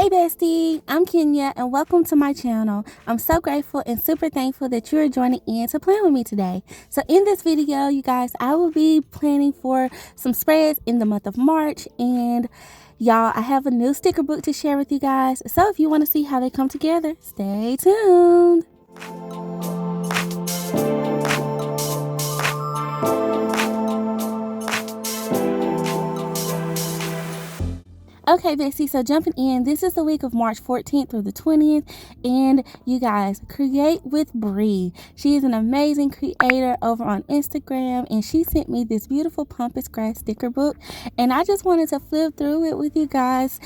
Hey Bestie, I'm Kenya and welcome to my channel. I'm so grateful and super thankful that you're joining in to plan with me today. So in this video, you guys, I will be planning for some spreads in the month of March, and y'all, I have a new sticker book to share with you guys. So if you want to see how they come together, stay tuned. Okay, Bestie, so jumping in, this is the week of March 14th through the 20th, and you guys, Create With Bri. She is an amazing creator over on Instagram, and she sent me this beautiful Pampas Grass sticker book, and I just wanted to flip through it with you guys.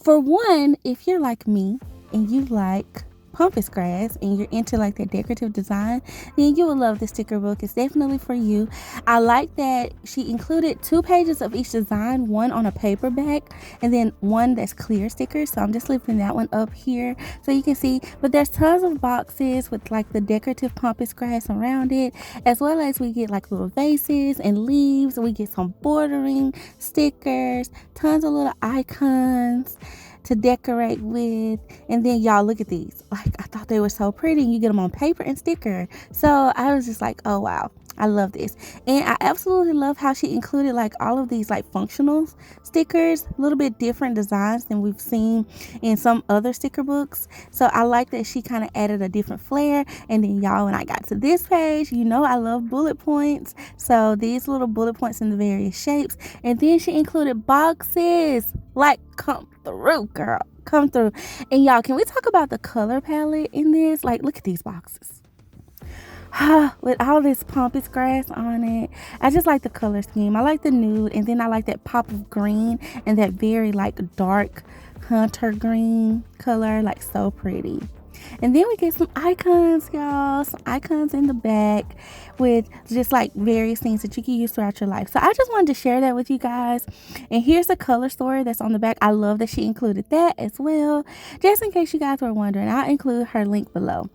For one, if you're like me and you like Pampas Grass and you're into like that decorative design, then you will love this sticker book. It's definitely for you. I like that she included 2 pages of each design, one on a paperback and then one that's clear stickers. So I'm just lifting that one up here so you can see. But there's tons of boxes with like the decorative Pampas Grass around it, as well as we get like little vases and leaves. We get some bordering stickers, tons of little icons to decorate with. And then y'all, look at these. Like, I thought they were so pretty. You get them on paper and sticker. So I was just like, oh wow, I love this. And I absolutely love how she included like all of these like functional stickers, a little bit different designs than we've seen in some other sticker books. So I like that she kind of added a different flair. And then y'all, when I got to this page, you know I love bullet points, so these little bullet points in the various shapes. And then she included boxes. Like, come through, girl, come through. And y'all, can we talk about the color palette in this? Like, look at these boxes with all this Pampas Grass on it. I just like the color scheme. I like the nude, and then I like that pop of green and that very like dark hunter green color, like so pretty. And then we get some icons, y'all, some icons in the back with just like various things that you can use throughout your life. So I just wanted to share that with you guys. And here's the color story that's on the back. I love that she included that as well, just in case you guys were wondering. I'll include her link below.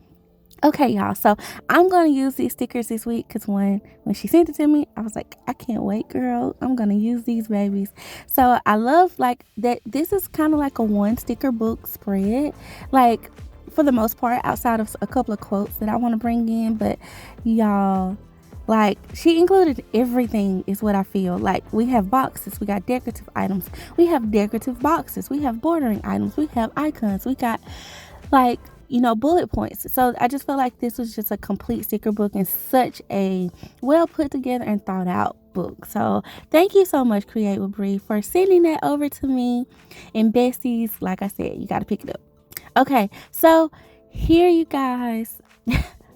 Okay, y'all, so I'm going to use these stickers this week because when she sent it to me, I was like, I can't wait, girl. I'm going to use these babies. So I love like that this is kind of like a one sticker book spread, like for the most part, outside of a couple of quotes that I want to bring in. But y'all, like, she included everything is what I feel. Like, we have boxes, we got decorative items, we have decorative boxes, we have bordering items, we have icons, we got like, you know, bullet points. So I just feel like this was just a complete sticker book and such a well put together and thought out book. So thank you so much, Create With Bri, for sending that over to me. And besties, like I said, you got to pick it up. Okay, so here you guys.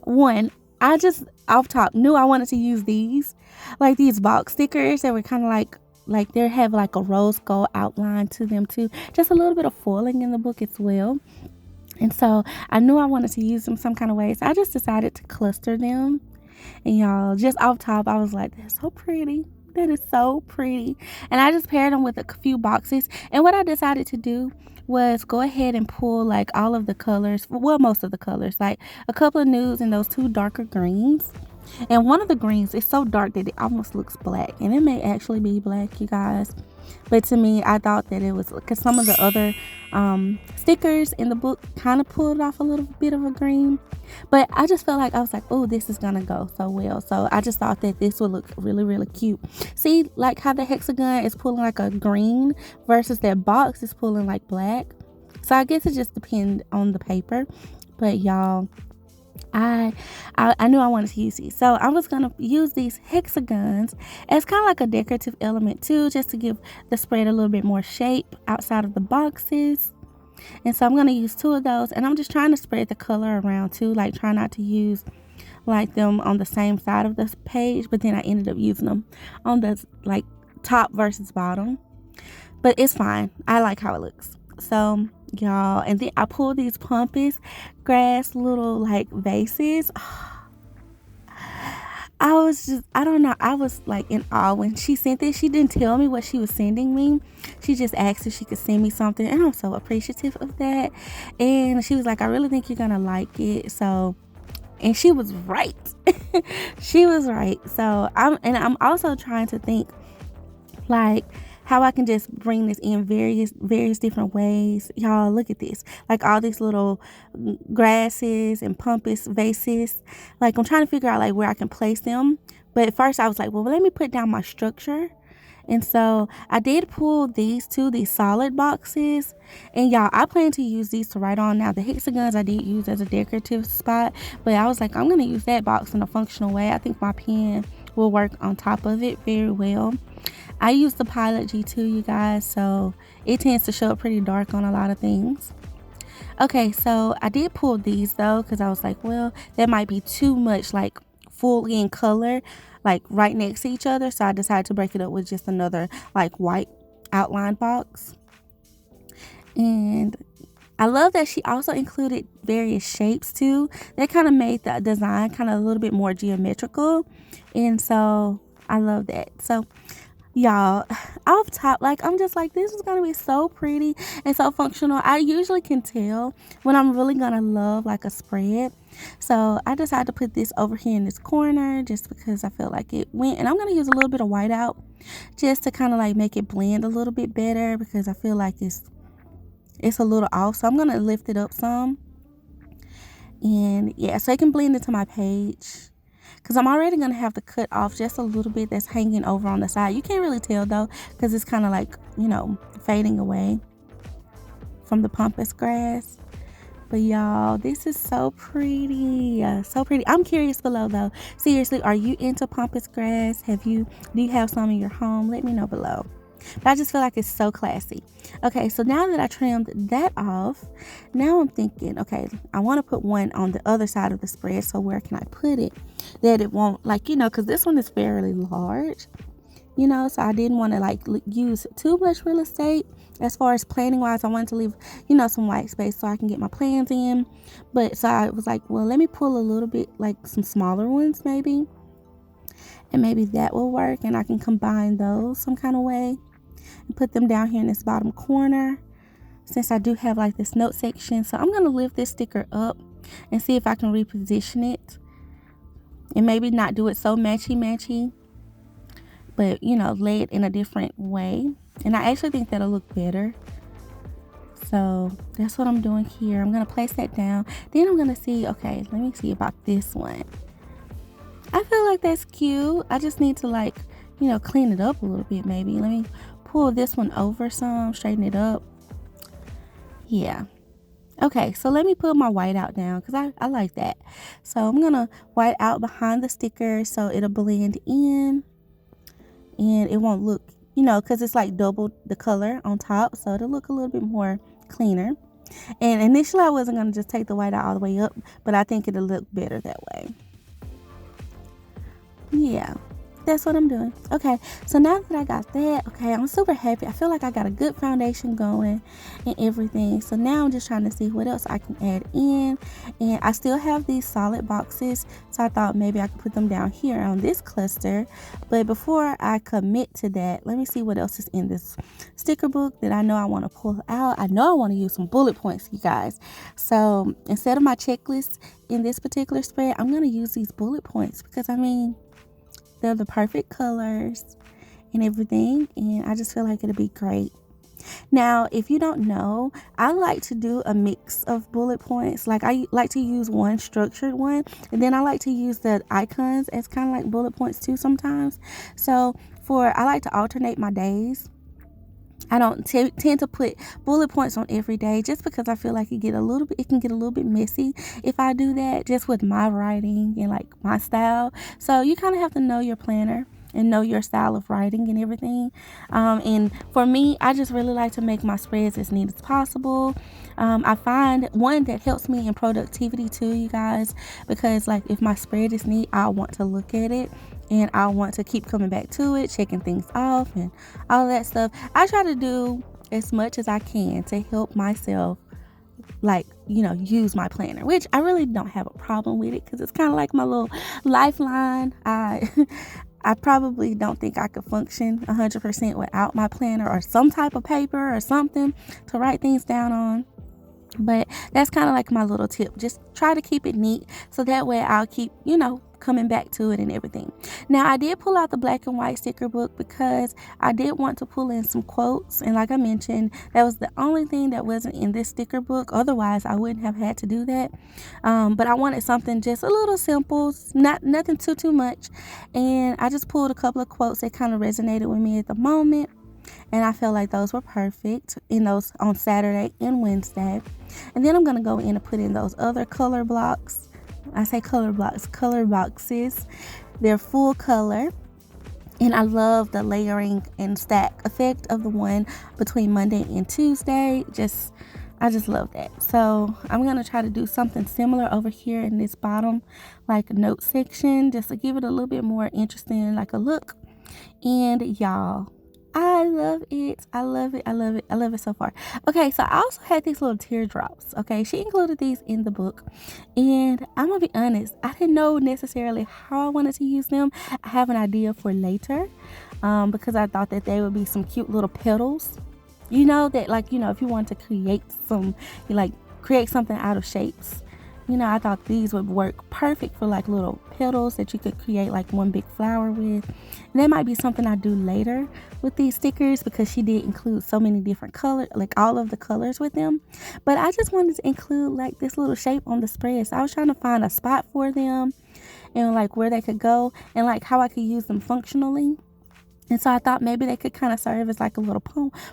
One, I just off top knew I wanted to use these, like these box stickers that were kind of like they have like a rose gold outline to them too, just a little bit of foiling in the book as well. And so I knew I wanted to use them some kind of way, so I just decided to cluster them. And y'all, just off top, I was like, that's so pretty. That is so pretty. And I just paired them with a few boxes. And what I decided to do was go ahead and pull like all of the colors, well, most of the colors, like a couple of nudes and those 2 darker greens. And one of the greens is so dark that it almost looks black, and it may actually be black, you guys. But to me, I thought that it was, because some of the other stickers in the book kind of pulled off a little bit of a green, but I just felt like I was like, oh, this is gonna go so well. So I just thought that this would look really, really cute. See, like how the hexagon is pulling like a green versus that box is pulling like black. So I guess it just depends on the paper. But y'all, I knew I wanted to use these, so I was gonna use these hexagons as kind of like a decorative element too, just to give the spread a little bit more shape outside of the boxes. And so I'm gonna use 2 of those, and I'm just trying to spread the color around too, like try not to use like them on the same side of this page, but then I ended up using them on the like top versus bottom, but it's fine. I like how it looks. So y'all, and then I pulled these Pampas Grass little like vases. I don't know, I was like in awe when she sent this. She didn't tell me what she was sending me. She just asked if she could send me something, and I'm so appreciative of that. And she was like, I really think you're gonna like it. So, and she was right. She was right. So I'm also trying to think like how I can just bring this in various different ways. Y'all, look at this. Like all these little grasses and pampas vases. Like I'm trying to figure out like where I can place them. But at first I was like, well, let me put down my structure. And so I did pull these solid boxes. And y'all, I plan to use these to write on. Now the hexagons I did use as a decorative spot, but I was like, I'm going to use that box in a functional way. I think my pen will work on top of it very well. I use the Pilot G2, you guys, so it tends to show up pretty dark on a lot of things. Okay, so I did pull these though, because I was like, well, that might be too much like fully in color, like right next to each other. So I decided to break it up with just another like white outline box. And I love that she also included various shapes too. That kind of made the design kind of a little bit more geometrical. And so I love that. So y'all, off top, like I'm just like, this is gonna be so pretty and so functional. I usually can tell when I'm really gonna love like a spread. So I decided to put this over here in this corner just because I felt like it went. And I'm gonna use a little bit of whiteout just to kind of like make it blend a little bit better, because I feel like it's a little off. So I'm gonna lift it up some, and yeah, so it can blend into my page, because I'm already going to have to cut off just a little bit that's hanging over on the side. You can't really tell though, because it's kind of like, you know, fading away from the Pampas Grass. But y'all, this is so pretty. So pretty. I'm curious below though. Seriously, are you into Pampas Grass? Do you have some in your home? Let me know below. But I just feel like it's so classy. Okay, so now that I trimmed that off, now I'm thinking, okay, I want to put one on the other side of the spread. So where can I put it that it won't, like, you know, because this one is fairly large, you know, so I didn't want to like use too much real estate. As far as planning wise, I wanted to leave, you know, some white space so I can get my plans in. But so I was like, well, let me pull a little bit, like some smaller ones maybe, and maybe that will work, and I can combine those some kind of way and put them down here in this bottom corner, since I do have like this note section. So I'm going to lift this sticker up and see if I can reposition it and maybe not do it so matchy, but, you know, lay it in a different way. And I actually think that'll look better. So that's what I'm doing here. I'm going to place that down. Then I'm going to see, okay, let me see about this one. I feel like that's cute. I just need to, like, you know, clean it up a little bit maybe. Let me pull this one over some, straighten it up. Yeah. Okay, so let me put my white out down, because I like that. So I'm going to white out behind the sticker so it'll blend in and it won't look, you know, because it's like double the color on top. So it'll look a little bit more cleaner. And initially I wasn't going to just take the white out all the way up, but I think it'll look better that way. Yeah. That's what I'm doing. Okay, so now that I got that, okay, I'm super happy. I feel like I got a good foundation going and everything. So now I'm just trying to see what else I can add in. And I still have these solid boxes, so I thought maybe I could put them down here on this cluster. But before I commit to that, let me see what else is in this sticker book that I know I want to pull out. I know I want to use some bullet points, you guys. So instead of my checklist in this particular spread, I'm going to use these bullet points, because I mean, they're the perfect colors and everything, and I just feel like it'll be great. Now, if you don't know, I like to do a mix of bullet points. Like I like to use one structured one, and then I like to use the icons as kind of like bullet points too sometimes. So I like to alternate my days. I don't tend to put bullet points on every day, just because I feel like it can get a little bit messy if I do that, just with my writing and like my style. So you kind of have to know your planner and know your style of writing and everything. And for me, I just really like to make my spreads as neat as possible. I find one that helps me in productivity too, you guys, because like if my spread is neat, I want to look at it and I want to keep coming back to it, checking things off and all that stuff. I try to do as much as I can to help myself, like, you know, use my planner, which I really don't have a problem with it, because it's kind of like my little lifeline. I probably don't think I could function 100% without my planner or some type of paper or something to write things down on. But that's kind of like my little tip. Just try to keep it neat, so that way I'll keep, you know, coming back to it and everything. Now, I did pull out the black and white sticker book because I did want to pull in some quotes, and like I mentioned, that was the only thing that wasn't in this sticker book. Otherwise, I wouldn't have had to do that. But I wanted something just a little simple, nothing too much, and I just pulled a couple of quotes that kind of resonated with me at the moment. And I felt like those were perfect in those on Saturday and Wednesday. And then I'm going to go in and put in those other color blocks. I say color blocks, color boxes. They're full color. And I love the layering and stack effect of the one between Monday and Tuesday. I just love that. So I'm going to try to do something similar over here in this bottom, like note section, just to give it a little bit more interesting, like a look. And y'all, I love it. I love it. I love it. I love it so far. Okay, so I also had these little teardrops. Okay, she included these in the book. And I'm going to be honest, I didn't know necessarily how I wanted to use them. I have an idea for later because I thought that they would be some cute little petals. You know, that like, you know, if you want to create create something out of shapes. You know, I thought these would work perfect for like little petals that you could create like one big flower with. And that might be something I do later with these stickers because she did include so many different colors, like all of the colors with them. But I just wanted to include like this little shape on the spread. So I was trying to find a spot for them and like where they could go and like how I could use them functionally. And so I thought maybe they could kind of serve as like a little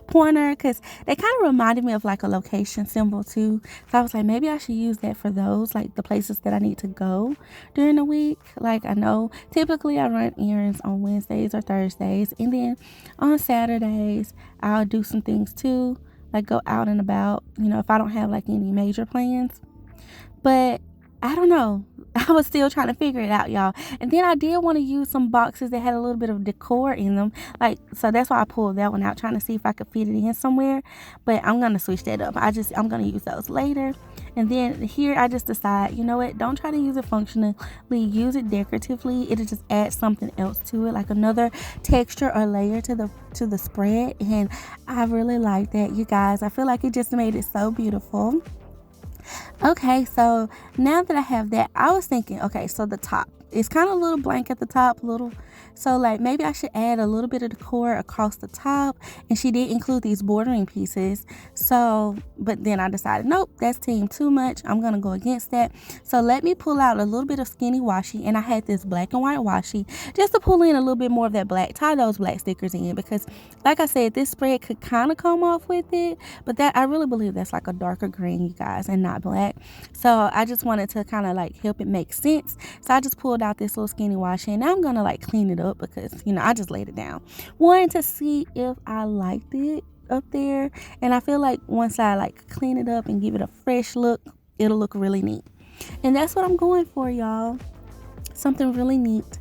pointer because they kind of reminded me of like a location symbol too. So I was like, maybe I should use that for those, like the places that I need to go during the week. Like I know typically I run errands on Wednesdays or Thursdays. And then on Saturdays, I'll do some things too, like go out and about, you know, if I don't have like any major plans. But I don't know. I was still trying to figure it out, y'all. And then I did want to use some boxes that had a little bit of decor in them. So that's why I pulled that one out, trying to see if I could fit it in somewhere. But I'm going to switch that up. I'm going to use those later. And then here I just decide, you know what? Don't try to use it functionally. Use it decoratively. It'll just add something else to it, like another texture or layer to the spread. And I really like that, you guys. I feel like it just made it so beautiful. Okay, so now that I have that, I was thinking, okay, so the top, it's kind of a little blank at the top, so like maybe I should add a little bit of decor across the top. And she did include these bordering pieces. So, but then I decided, nope, that's too much. I'm going to go against that. So let me pull out a little bit of skinny washi. And I had this black and white washi just to pull in a little bit more of that black, tie those black stickers in. Because like I said, this spread could kind of come off with it. But that, I really believe that's like a darker green, you guys, and not black. So I just wanted to kind of like help it make sense. So I just pulled out this little skinny washi. And now I'm going to like clean it up because, you know, I just laid it down. Wanted to see if I liked it up there. And I feel like once I like clean it up and give it a fresh look, it'll look really neat. And that's what I'm going for, y'all. Something really neat.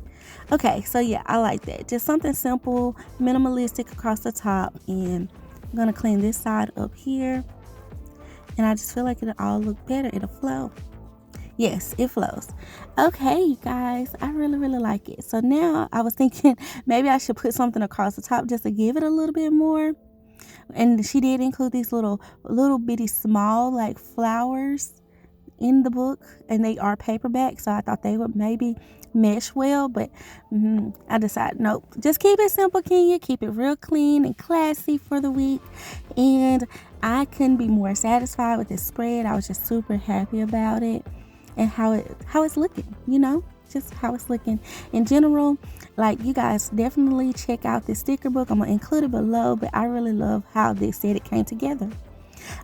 Okay, so yeah, I like that. Just something simple, minimalistic across the top. And I'm going to clean this side up here. And I just feel like it'll all look better. It'll flow. Yes, it flows. Okay, you guys, I really like it. So now I was thinking maybe I should put something across the top just to give it a little bit more. And she did include these little bitty small like flowers in the book, and they are paperback, so I thought they would maybe mesh well, but I decided nope, just keep it simple, Kenya. Keep it real clean and classy for the week. And I couldn't be more satisfied with this spread. I was just super happy about it. And how it's looking, you know, just how it's looking in general. Like, you guys definitely check out this sticker book. I'm gonna include it below, but I really love how this set it came together.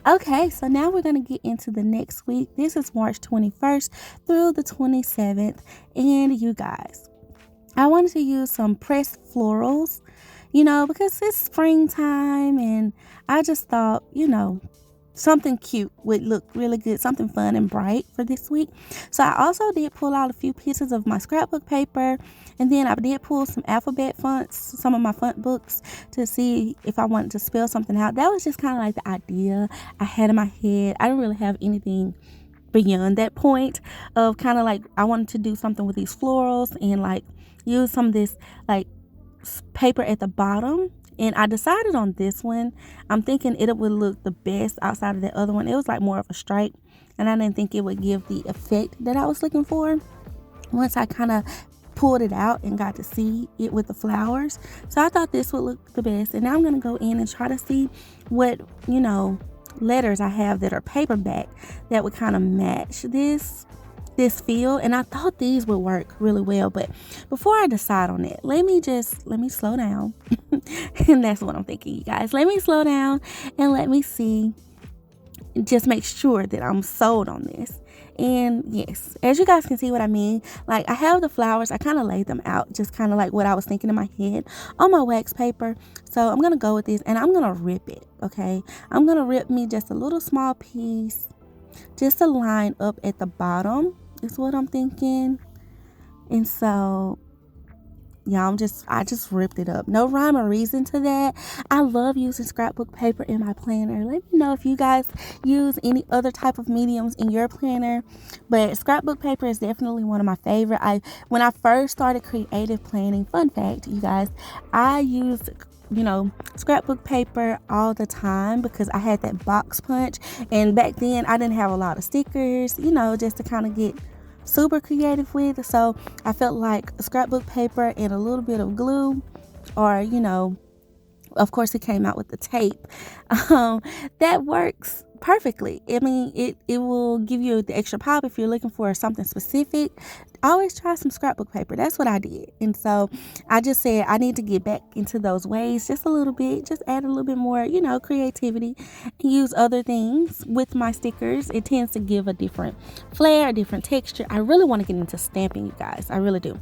Okay, so now we're gonna get into the next week. This is March 21st through the 27th, and you guys, I wanted to use some pressed florals, you know, because it's springtime, and I just thought, you know, something cute would look really good, something fun and bright for this week. So I also did pull out a few pieces of my scrapbook paper, and then I did pull some alphabet fonts, some of my font books, to see if I wanted to spell something out. That was just kind of like the idea I had in my head. I didn't really have anything beyond that point of kind of like I wanted to do something with these florals and like use some of this like paper at the bottom. And I decided on this one. I'm thinking it would look the best outside of the other one. It was like more of a stripe, and I didn't think it would give the effect that I was looking for once I kind of pulled it out and got to see it with the flowers. So I thought this would look the best. And now I'm going to go in and try to see what, letters I have that are paperback that would kind of match this feel. And I thought these would work really well, but before I decide on it, let me slow down. And that's what I'm thinking, you guys. Let me slow down and let me see, just make sure that I'm sold on this. And yes, as you guys can see what I mean, like I have the flowers, I kind of laid them out just kind of like what I was thinking in my head on my wax paper. So I'm gonna go with this and I'm gonna rip it. Okay, I'm gonna rip me just a little small piece just to line up at the bottom is what I'm thinking. And so yeah, I just ripped it up. No rhyme or reason to that. I love using scrapbook paper in my planner. Let me know if you guys use any other type of mediums in your planner. But scrapbook paper is definitely one of my favorite. When I first started creative planning, fun fact, you guys, I used scrapbook paper all the time because I had that box punch. And back then I didn't have a lot of stickers, just to kind of get super creative with. So I felt like scrapbook paper and a little bit of glue, or of course it came out with the tape, that works perfectly. I mean, it will give you the extra pop if you're looking for something specific. Always try some scrapbook paper. That's what I did. And so I just said I need to get back into those ways just a little bit, just add a little bit more, creativity, and use other things with my stickers. It tends to give a different flair, a different texture. I really want to get into stamping, you guys. I really do.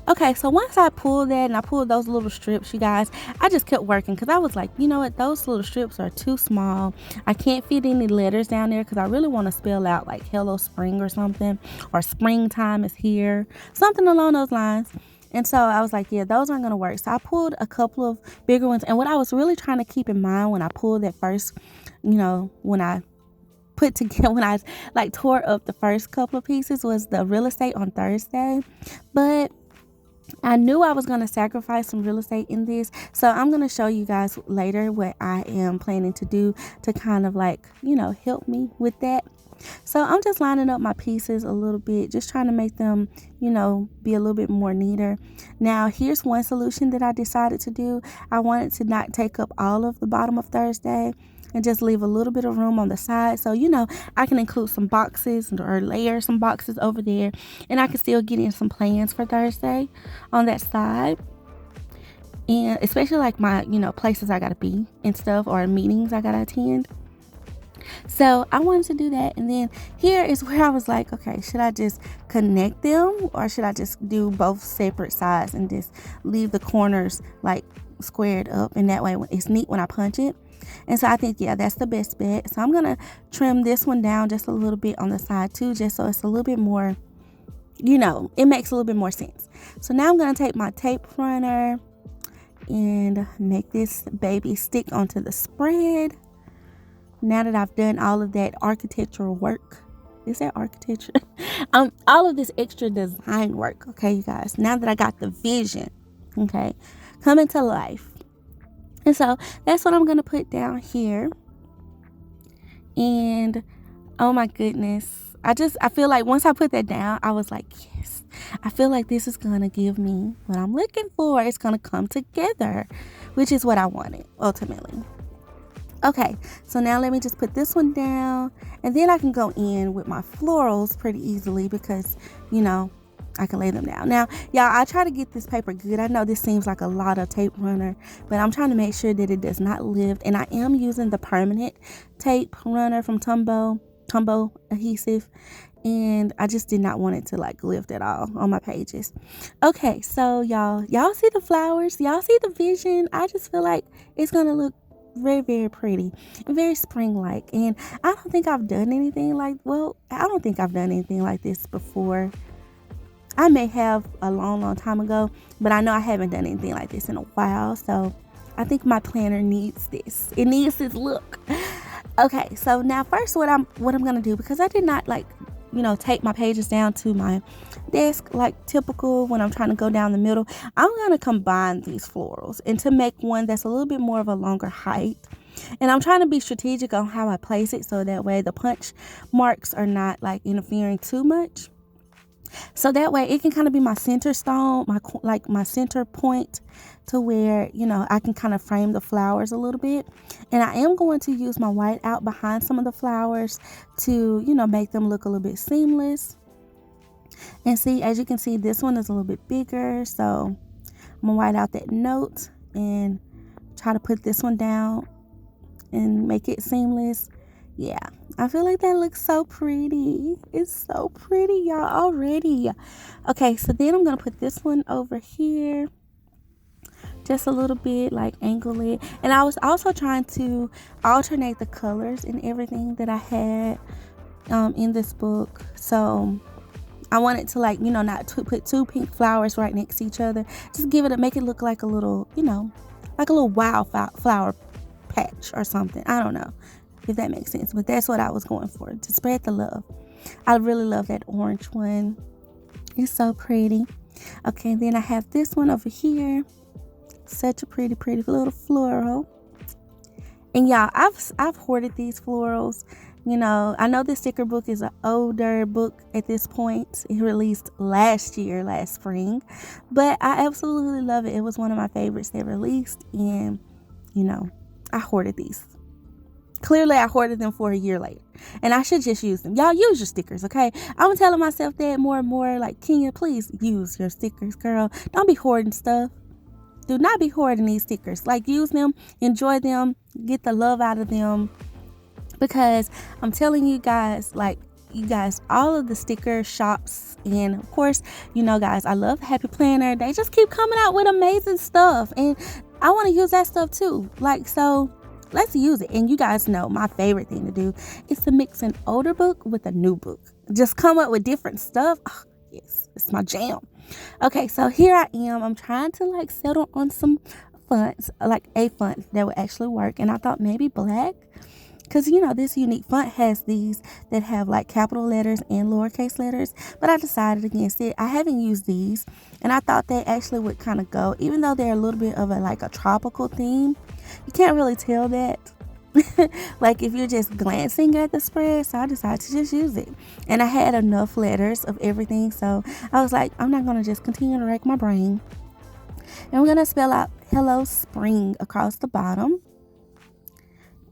Okay, so once I pulled that and I pulled those little strips, you guys, I just kept working because I was like, you know what, those little strips are too small. I can't fit any letters down there because I really want to spell out like hello spring or something, or springtime is here, something along those lines. And so I was like, yeah, those aren't going to work. So I pulled a couple of bigger ones. And what I was really trying to keep in mind when I pulled that first, when I put together, when I like tore up the first couple of pieces, was the real estate on Thursday. But I knew I was going to sacrifice some real estate in this. So I'm going to show you guys later what I am planning to do to kind of like, help me with that. So I'm just lining up my pieces a little bit, just trying to make them, be a little bit more neater. Now, here's one solution that I decided to do. I wanted to not take up all of the bottom of Thursday and just leave a little bit of room on the side. So, I can include some boxes or layer some boxes over there, and I can still get in some plans for Thursday on that side. And especially like my, places I got to be and stuff, or meetings I got to attend. So I wanted to do that. And then here is where I was like, okay, should I just connect them, or should I just do both separate sides and just leave the corners like squared up, and that way it's neat when I punch it. And so I think, yeah, that's the best bet. So I'm going to trim this one down just a little bit on the side too, just so it's a little bit more, it makes a little bit more sense. So now I'm going to take my tape runner and make this baby stick onto the spread. Now that I've done all of that architectural work, is that architecture? All of this extra design work, okay, you guys. Now that I got the vision, okay, coming to life. And so that's what I'm going to put down here. And oh my goodness, I feel like once I put that down, I was like, yes, I feel like this is going to give me what I'm looking for. It's going to come together, which is what I wanted ultimately. Okay, so now let me just put this one down, and then I can go in with my florals pretty easily because, I can lay them down. Now, y'all, I try to get this paper good. I know this seems like a lot of tape runner, but I'm trying to make sure that it does not lift. And I am using the permanent tape runner from Tumbo adhesive. And I just did not want it to like lift at all on my pages. Okay, so y'all see the flowers? Y'all see the vision? I just feel like it's going to look very, very pretty and very spring-like. And I don't think I've done anything like this before. I may have a long time ago, but I know I haven't done anything like this in a while. So I think my planner needs this. It needs this look. Okay, so now first what I'm gonna do, because I did not take my pages down to my desk like typical when I'm trying to go down the middle, I'm gonna combine these florals and to make one that's a little bit more of a longer height. And I'm trying to be strategic on how I place it so that way the punch marks are not like interfering too much. So that way it can kind of be my center stone, my center point, to where, you know, I can kind of frame the flowers a little bit. And I am going to use my white out behind some of the flowers to, you know, make them look a little bit seamless. And see, as you can see, this one is a little bit bigger, so I'm gonna white out that note and try to put this one down and make it seamless. Yeah, I feel like that looks so pretty. It's so pretty, y'all, already. Okay, so then I'm gonna put this one over here just a little bit, like angle it. And I was also trying to alternate the colors and everything that I had in this book. So I wanted to, like, you know, not to put two pink flowers right next to each other. Just make it look like a little, you know, like a little wild flower patch or something. I don't know if that makes sense, but that's what I was going for, to spread the love. I really love that orange one. It's so pretty. Okay, then I have this one over here. Such a pretty little floral. And y'all, I've hoarded these florals. You know, I know the sticker book is an older book at this point. It released last spring, but I absolutely love it. It was one of my favorites that released, and, you know, I hoarded these. Clearly, I hoarded them for a year later, and I should just use them. Y'all use your stickers, okay? I'm telling myself that more and more, like, Kenya, please use your stickers, girl. Don't be hoarding stuff. Do not be hoarding these stickers. Like, use them, enjoy them, get the love out of them. Because I'm telling you guys, like, you guys, all of the sticker shops, and of course, you know, guys, I love Happy Planner. They just keep coming out with amazing stuff, and I want to use that stuff too. Like, so let's use it. And you guys know my favorite thing to do is to mix an older book with a new book. Just come up with different stuff. Oh, yes, it's my jam. Okay, so here I am. I'm trying to, like, settle on some fonts, like a font that would actually work. And I thought maybe black, because, you know, this unique font has these that have, like, capital letters and lowercase letters, but I decided against it. I haven't used these, and I thought they actually would kind of go, even though they're a little bit of a tropical theme. You can't really tell that like, if you're just glancing at the spread. So I decided to just use it, and I had enough letters of everything, so I was like, I'm not gonna just continue to rack my brain, and we're gonna spell out Hello Spring across the bottom.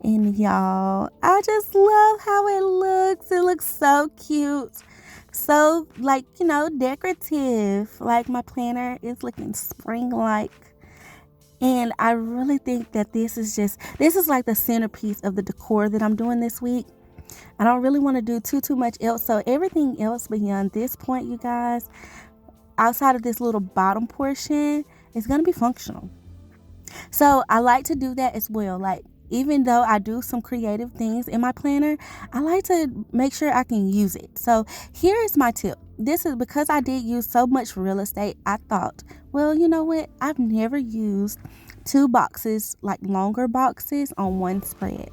And y'all, I just love how it looks. It looks so cute, so, like, you know, decorative. Like, my planner is looking spring-like. And I really think that this is like the centerpiece of the decor that I'm doing this week. I don't really want to do too much else. So everything else beyond this point, you guys, outside of this little bottom portion, is going to be functional. So I like to do that as well. Like, even though I do some creative things in my planner, I like to make sure I can use it. So here is my tip. This is because I did use so much real estate. I thought, well, you know what? I've never used two boxes, like longer boxes, on one spread.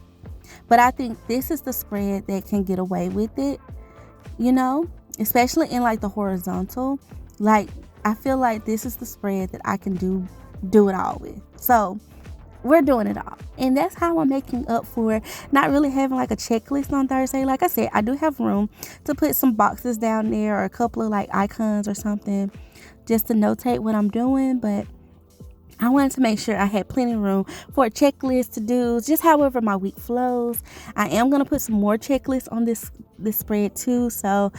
But I think this is the spread that can get away with it, you know, especially in, like, the horizontal. Like, I feel like this is the spread that I can do it all with. So we're doing it all. And that's how I'm making up for not really having, like, a checklist on Thursday. Like I said, I do have room to put some boxes down there, or a couple of, like, icons or something, just to notate what I'm doing. But I wanted to make sure I had plenty of room for a checklist to do, just however my week flows. I am going to put some more checklists on this spread too. So,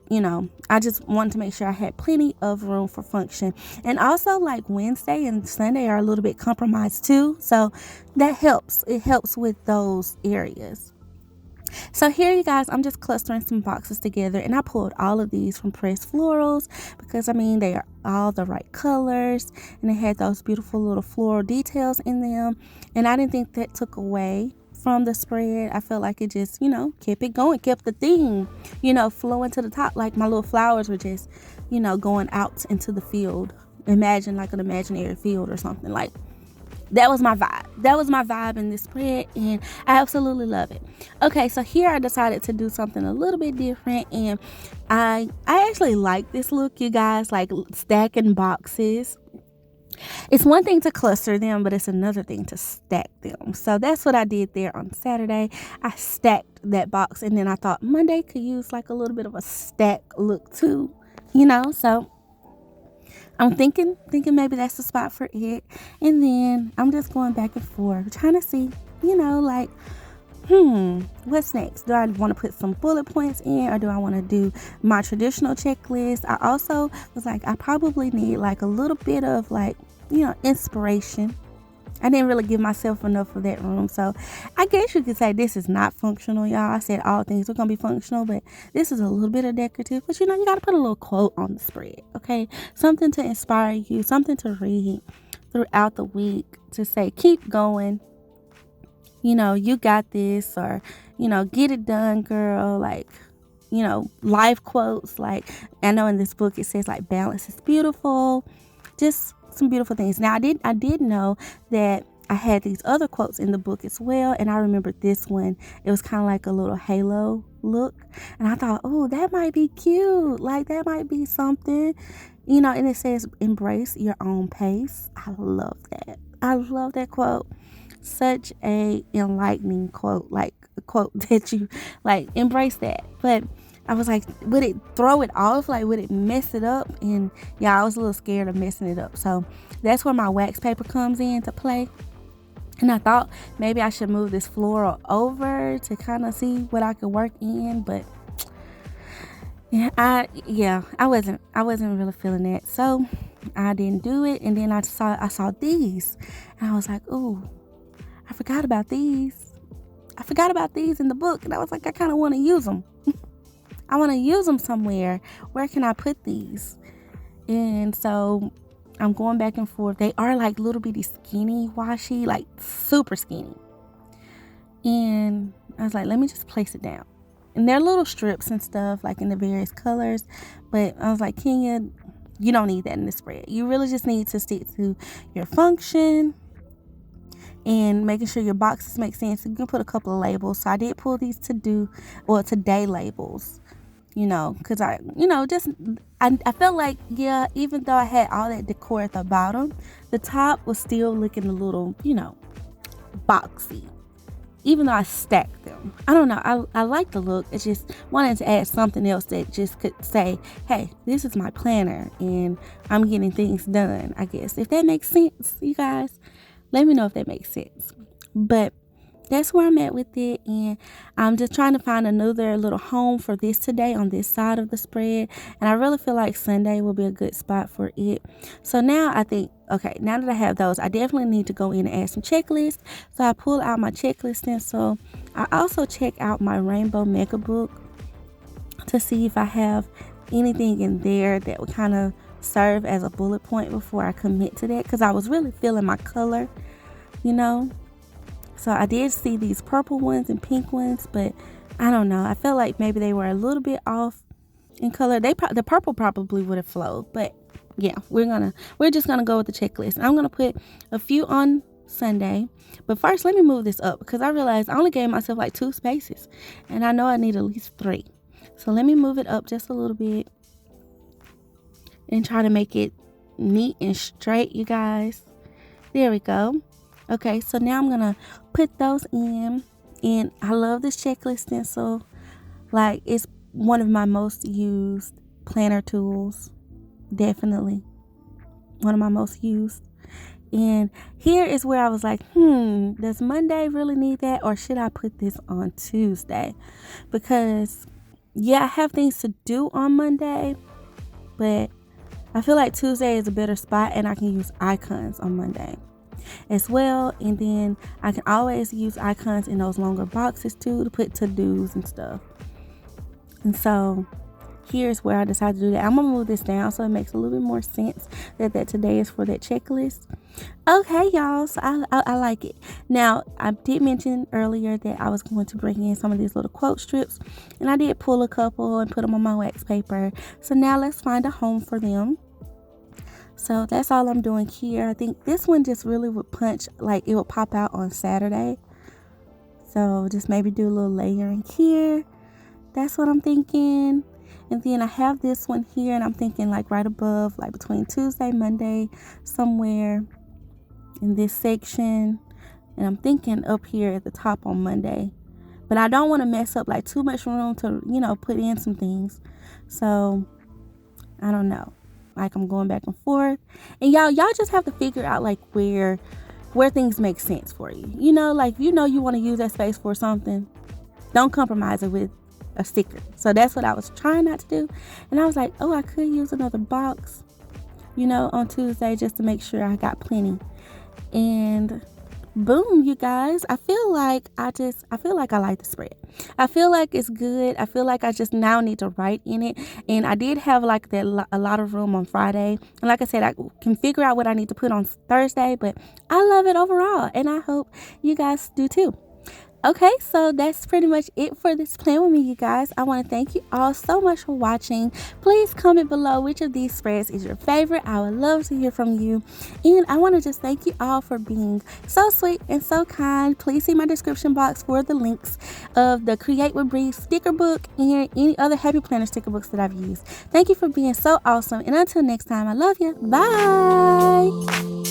you know, I just wanted to make sure I had plenty of room for function. And also, like, Wednesday and Sunday are a little bit compromised too. So that helps. It helps with those areas. So here, you guys, I'm just clustering some boxes together, and I pulled all of these from Pressed Florals because, I mean, they are all the right colors, and they had those beautiful little floral details in them, and I didn't think that took away from the spread. I felt like it just, you know, kept it going, kept the theme, you know, flowing to the top. Like, my little flowers were just, you know, going out into the field. Imagine, like, an imaginary field or something. Like, that was my vibe. That was my vibe in this spread, and I absolutely love it. Okay, so here I decided to do something a little bit different, and I actually like this look, you guys, like stacking boxes. It's one thing to cluster them, but it's another thing to stack them. So that's what I did there on Saturday. I stacked that box, and then I thought Monday could use like a little bit of a stack look too. So I'm thinking maybe that's the spot for it. And then I'm just going back and forth, trying to see, like, what's next? Do I want to put some bullet points in, or do I want to do my traditional checklist? I also was like, I probably need like a little bit of like, inspiration. I didn't really give myself enough of that room. So I guess you could say this is not functional, y'all. I said all things are going to be functional, but this is a little bit of decorative. But you got to put a little quote on the spread, okay? Something to inspire you, something to read throughout the week to say, keep going. You got this, or, get it done, girl. Like, life quotes. Like, I know in this book it says like balance is beautiful. Just some beautiful things. Now I did know that I had these other quotes in the book as well, and I remembered this one. It was kind of like a little halo look, and I thought, oh, that might be cute. Like, that might be something, and it says embrace your own pace. I love that quote. Such a enlightening quote, like a quote that you like embrace that. But I was like, would it throw it off? Like, would it mess it up? And yeah, I was a little scared of messing it up. So that's where my wax paper comes into play. And I thought maybe I should move this floral over to kind of see what I could work in. But I wasn't really feeling that. So I didn't do it. And then I saw these, and I was like, ooh, I forgot about these. In the book, and I was like, I kind of want to use them. I want to use them somewhere. Where can I put these? And so I'm going back and forth. They are like little bitty skinny washi, like super skinny. And I was like, let me just place it down. And they're little strips and stuff, like in the various colors. But I was like, Kenya, you don't need that in the spread. You really just need to stick to your function and making sure your boxes make sense. You can put a couple of labels. So I did pull these today labels, because I felt like, yeah, even though I had all that decor at the bottom, the top was still looking a little, boxy, even though I stacked them. I don't know. I like the look. It's just wanted to add something else that just could say, hey, this is my planner and I'm getting things done, I guess. If that makes sense, you guys. Let me know if that makes sense. But that's where I'm at with it. And I'm just trying to find another little home for this today on this side of the spread. And I really feel like Sunday will be a good spot for it. So now I think, okay, now that I have those, I definitely need to go in and add some checklists. So I pull out my checklist stencil. I also check out my Rainbow Mega Book to see if I have anything in there that would kind of serve as a bullet point before I commit to that, because I was really feeling my color, so I did see these purple ones and pink ones, but I don't know, I felt like maybe they were a little bit off in color. The purple probably would have flowed, but yeah, we're just gonna go with the checklist. I'm gonna put a few on Sunday, but first let me move this up, because I realized I only gave myself like 2 spaces and I know I need at least 3. So let me move it up just a little bit and try to make it neat and straight, you guys. There we go. Okay, so now I'm gonna put those in, and I love this checklist stencil. Like, it's one of my most used planner tools. Definitely one of my most used. And here is where I was like, does Monday really need that, or should I put this on Tuesday? Because yeah, I have things to do on Monday, but I feel like Tuesday is a better spot, and I can use icons on Monday as well. And then I can always use icons in those longer boxes too, to put to-dos and stuff. And so here's where I decided to do that. I'm gonna move this down so it makes a little bit more sense that today is for that checklist. Okay, y'all, so I like it. Now, I did mention earlier that I was going to bring in some of these little quote strips, and I did pull a couple and put them on my wax paper. So now let's find a home for them. So that's all I'm doing here. I think this one just really would punch, like it would pop out on Saturday. So just maybe do a little layering here. That's what I'm thinking. And then I have this one here, and I'm thinking like right above, like between Tuesday, Monday, somewhere in this section. And I'm thinking up here at the top on Monday. But I don't want to mess up like too much room to, put in some things. So I don't know. Like I'm going back and forth. And y'all just have to figure out like where things make sense for you. Like you want to use that space for something. Don't compromise it with a sticker. So that's what I was trying not to do. And I was like, oh, I could use another box, on Tuesday just to make sure I got plenty. And boom, you guys, I feel like I like the spread. I feel like it's good. I feel like I just now need to write in it. And I did have like a lot of room on Friday. And like I said, I can figure out what I need to put on Thursday, but I love it overall. And I hope you guys do too. Okay, so that's pretty much it for this plan with me, you guys. I want to thank you all so much for watching. Please comment below which of these spreads is your favorite. I would love to hear from you. And I want to just thank you all for being so sweet and so kind. Please see my description box for the links of the Create With Bri sticker book and any other Happy Planner sticker books that I've used. Thank you for being so awesome. And until next time, I love you. Bye.